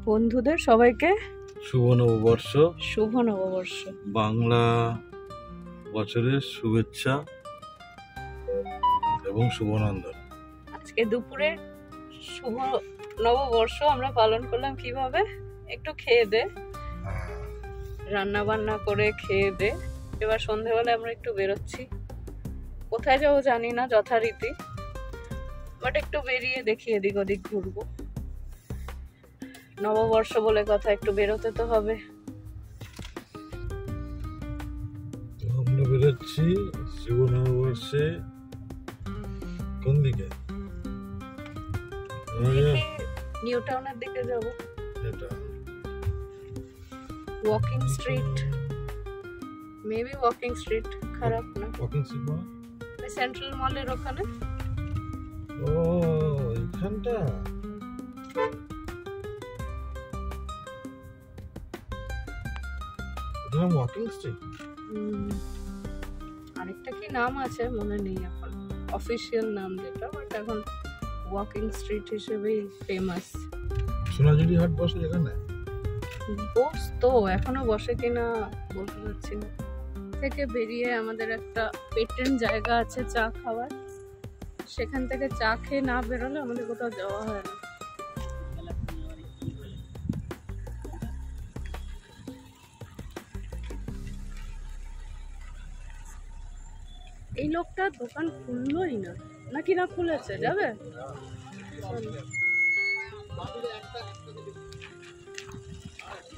বন্ধুদের সবাইকে শুভ নববর্ষ, শুভ নববর্ষ, বাংলা বছরের শুভেচ্ছা এবং শুভনন্দন। আজকে দুপুরে শুভ নববর্ষ আমরা পালন করলাম কিভাবে, একটু খেয়ে দে, রান্না বান্না করে খেয়ে দে। এবার সন্ধেবেলা আমরা একটু বেরোচ্ছি, কোথায় যাবো জানি না যথারীতি, বাট একটু বেরিয়ে দেখি এদিক ওদিক ঘুরবো। নববর্ষ বলে কথা, একটু বেরোতে তো হবে। আমরা বেরোচ্ছি শুভ নববর্ষে। কোন দিকে? নিউ টাউনের দিকে যাব। এটা walking street, maybe walking street, খারাপ না। ওয়াকিং স্ট্রিট মানে সেন্ট্রাল মলের ওখানে। ও এখানটা ওয়াকিং স্ট্রিট। আরেকটা কি নাম আছে মনে নেই এখন, অফিসিয়াল নাম যেটা, বাট এখন ওয়াকিং স্ট্রিট হিসেবেই ফেমাস। সোনাঝুরি হাট বসে এখানে? বসতো, এখনো বসে কিনা বলতে পারছি না। থেকে বেরিয়ে আমাদের একটা পেটেন্ট জায়গা আছে চা খাওয়ার, সেখান থেকে চা খেয়ে না বেরোলে আমাদের কোথাও যাওয়া হয় না। এই লোকটা দোকান খুললোই না, নাকি না খুলেছে? যাবে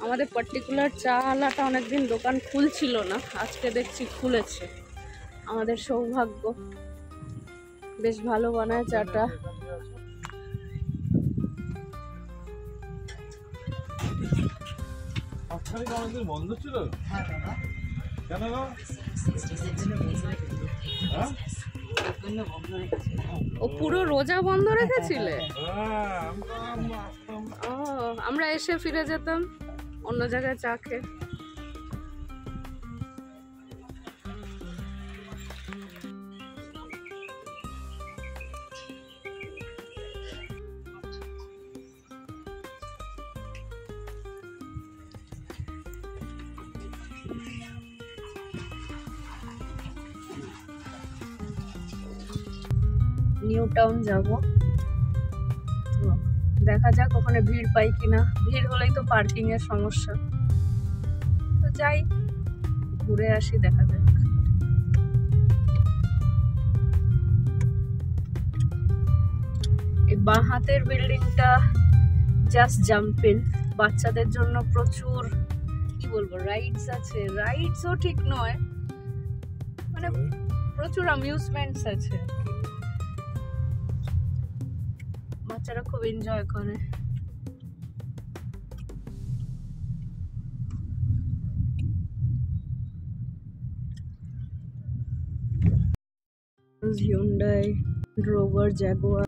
আমাদের পার্টিকুলার চা আলাটা অনেকদিন দোকান খুলছিল না, আজকে দেখছি খুলেছে। আমাদের সৌভাগ্য, বেশ ভালো বানায় চাটা। বন্ধ ছিল কেন? ও পুরো রোজা বন্ধ রেখেছিলে? ও, আমরা এসে ফিরে যেতাম অন্য জায়গায় চা খেয়ে। নিউ টাউন যাব, তো দেখা যাক ওখানে ভিড় পাই কিনা। ভিড় হলেই তো পার্কিং এর সমস্যা, তো যাই ঘুরে আসি, দেখা যাক। এই বাঁ হাতের বিল্ডিংটা জাস্ট জাম্পিং, বাচ্চাদের জন্য প্রচুর কি বলবো রাইডস আছে। রাইডসও ঠিক নয়, মানে প্রচুর অ্যামিউজমেন্টস আছে, বাচ্চারা খুব এনজয় করে। হিউন্ডাই, রোভার, জাগুয়ার,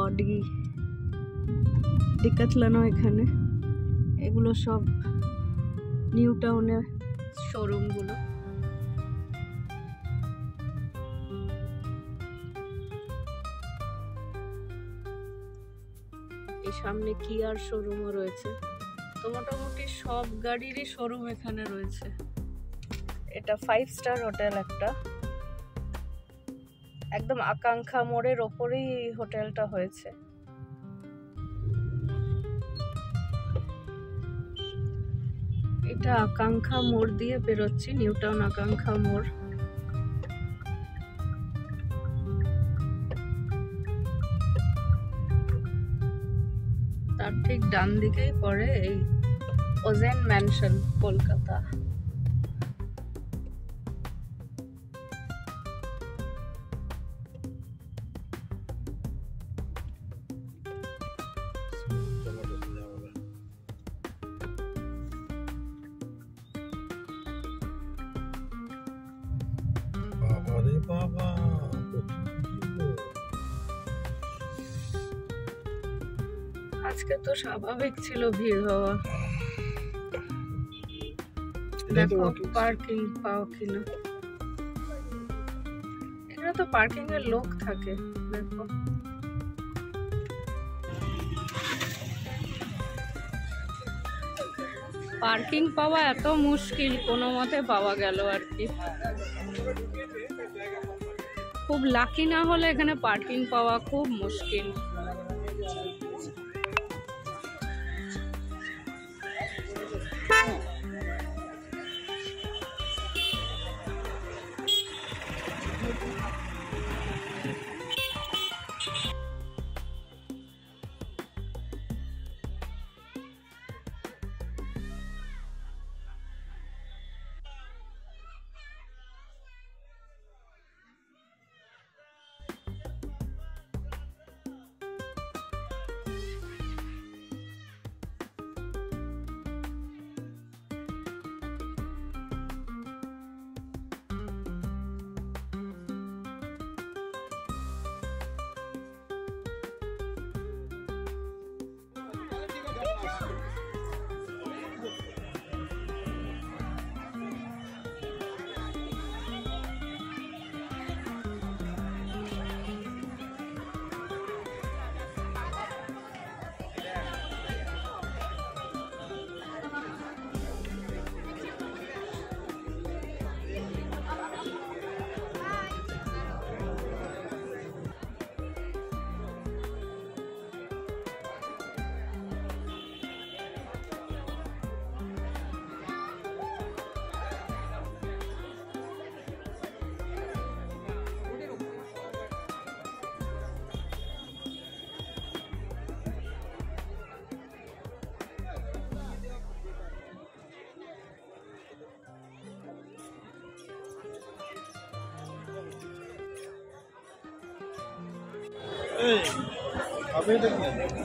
অডি, ডিক্যাথলনও এখানে। এগুলো সব নিউ টাউনের শোরুমগুলো। এই সামনে কিয়ার শোরুমও রয়েছে, তো মোটামুটি সব গাড়িরই শোরুম এখানে রয়েছে। এটা 5 স্টার হোটেল একটা, একদম আকাঙ্ক্ষা মোড়ের ওপরেই এই হোটেলটা হয়েছে। এটা আকাঙ্ক্ষা মোড় দিয়ে বেরোচ্ছি, নিউ টাউন আকাঙ্ক্ষা মোড়। তার ঠিক ডান দিকেই পড়ে এই ওজেন ম্যানশন, কলকাতা। বাবা আজকে তো স্বাভাবিক ছিল ভিড় হওয়া। দেখো পার্কিং পাও কিনা, এখানে তো পার্কিং এর লোক থাকে। দেখো পার্কিং পাওয়া এত মুশকিল, কোনো মতে পাওয়া গেল আর কি। খুব লাকি না হলে এখানে পার্কিং পাওয়া খুব মুশকিল।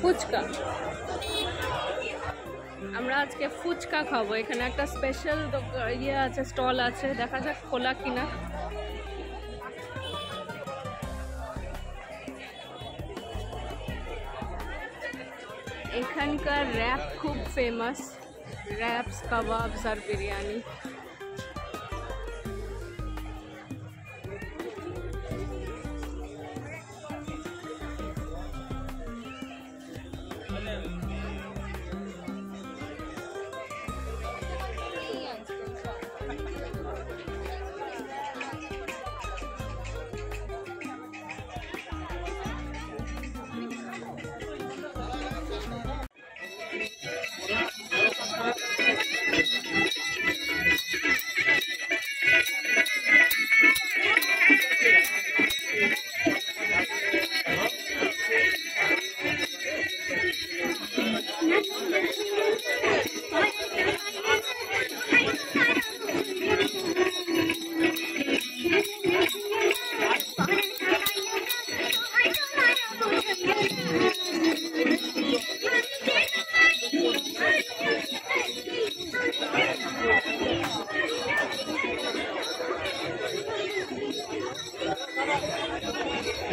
ফুচকা, আমরা আজকে ফুচকা খাবো। এখানে একটা স্পেশাল ইয়ে আছে, স্টল আছে, দেখা যাক খোলা কিনা। এখানকার র্যাপ খুব ফেমাস, র্যাপস, কাবাবস আর বিরিয়ানি।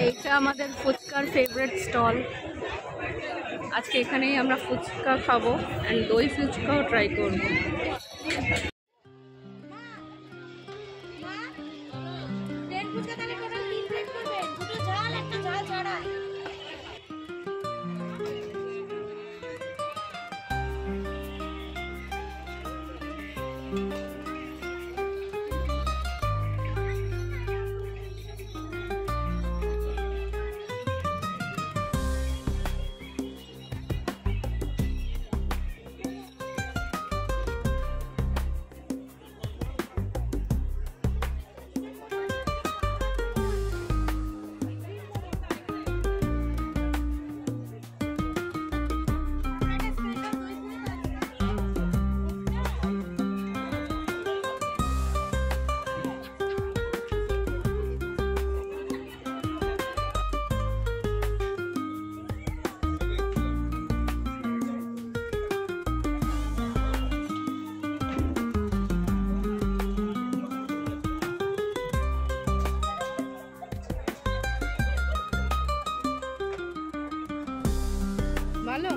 এইটা আমাদের ফুচকার ফেভারিট স্টল। আজকে এখানেই আমরা ফুচকা খাবো অ্যান্ড দই ফুচকাও ট্রাই করবো। ভালো।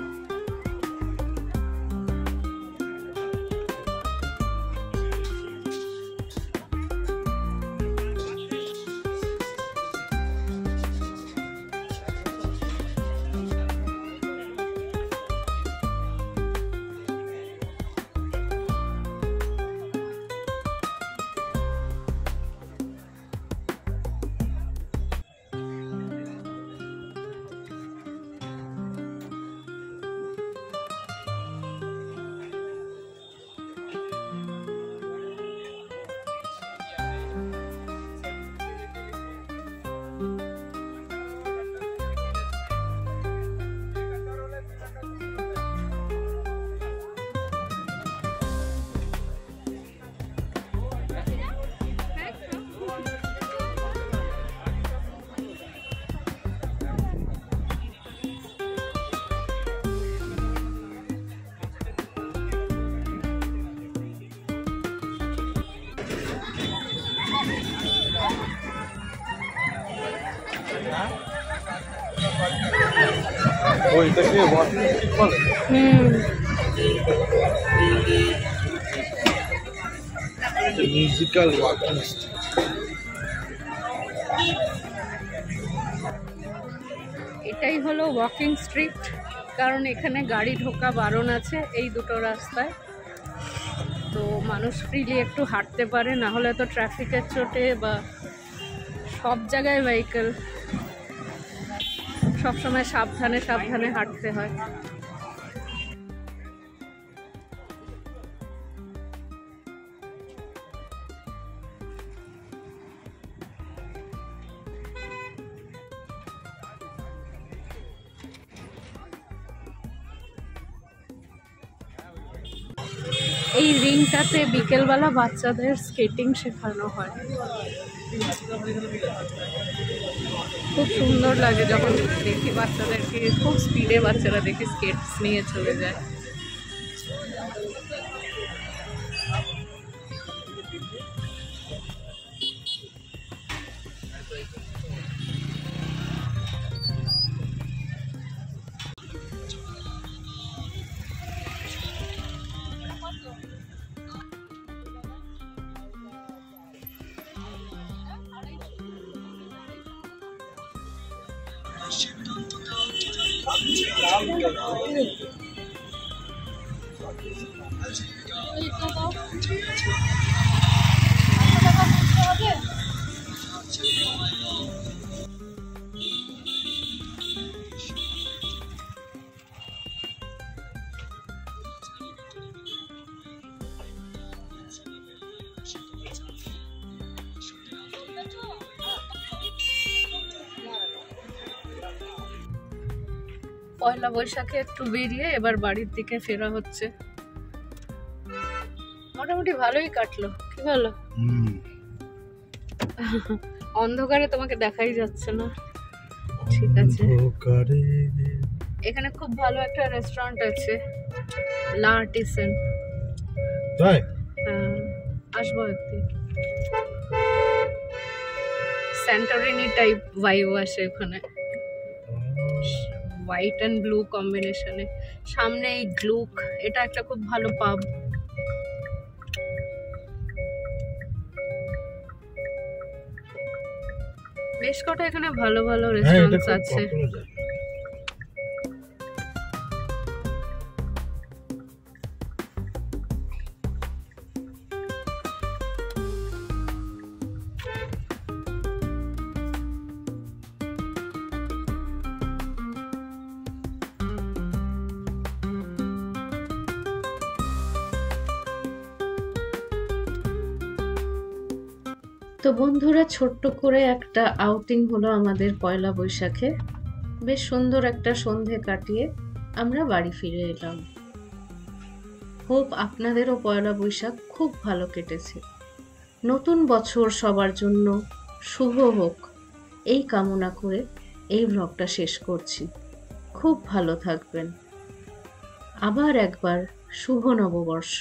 ওইটাকে ওয়াকিং স্ট্রিট বলে। Musical walking street. এটাই হলো ওয়াকিং স্ট্রিট, কারণ এখানে গাড়ি ঢোকা বারণ আছে এই দুটো রাস্তায়। তো মানুষ ফ্রিলি একটু হাঁটতে পারে, না হলে তো ট্রাফিকের চোটে বা সব জায়গায় ভেহিকেল, সবসময় সাবধানে সাবধানে হাঁটতে হয়। এই রিংটাতে বিকেলবেলা বাচ্চাদের স্কেটিং শেখানো হয়, খুব সুন্দর লাগে যখন দেখি বাচ্চাদেরকে, খুব স্পিডে বাচ্চারা দেখি স্কেটস নিয়ে চলে যায়। পয়লা বৈশাখে একটু বেরিয়ে এবার বাড়ির দিকে ফেরা হচ্ছে। মোটামুটি ভালোই কাটলো, কি বলো? অন্ধকারে তোমাকে দেখাই যাচ্ছে না। ঠিক আছে, এখানে খুব ভালো একটা রেস্টুরেন্ট আছে, লা আর্টিসান। তাই? হ্যাঁ, আসবো একদিন। স্যান্টোরিনি টাইপ ভাইব আসে ওখানে, হোয়াইট অ্যান্ড ব্লু কম্বিনেশনে। সামনে এই গ্লুক, এটা একটা খুব ভালো পাব। বেশ কটা এখানে ভালো ভালো রেস্টুরেন্টস আছে। তো বন্ধুরা, ছোট্ট করে একটা আউটিং হলো আমাদের পয়লা বৈশাখে। বেশ সুন্দর একটা সন্ধে কাটিয়ে আমরা বাড়ি ফিরে এলাম। হোপ আপনাদেরও পয়লা বৈশাখ খুব ভালো কেটেছে। নতুন বছর সবার জন্য শুভ হোক এই কামনা করে এই ব্লগটা শেষ করছি। খুব ভালো থাকবেন। আবার একবার শুভ নববর্ষ।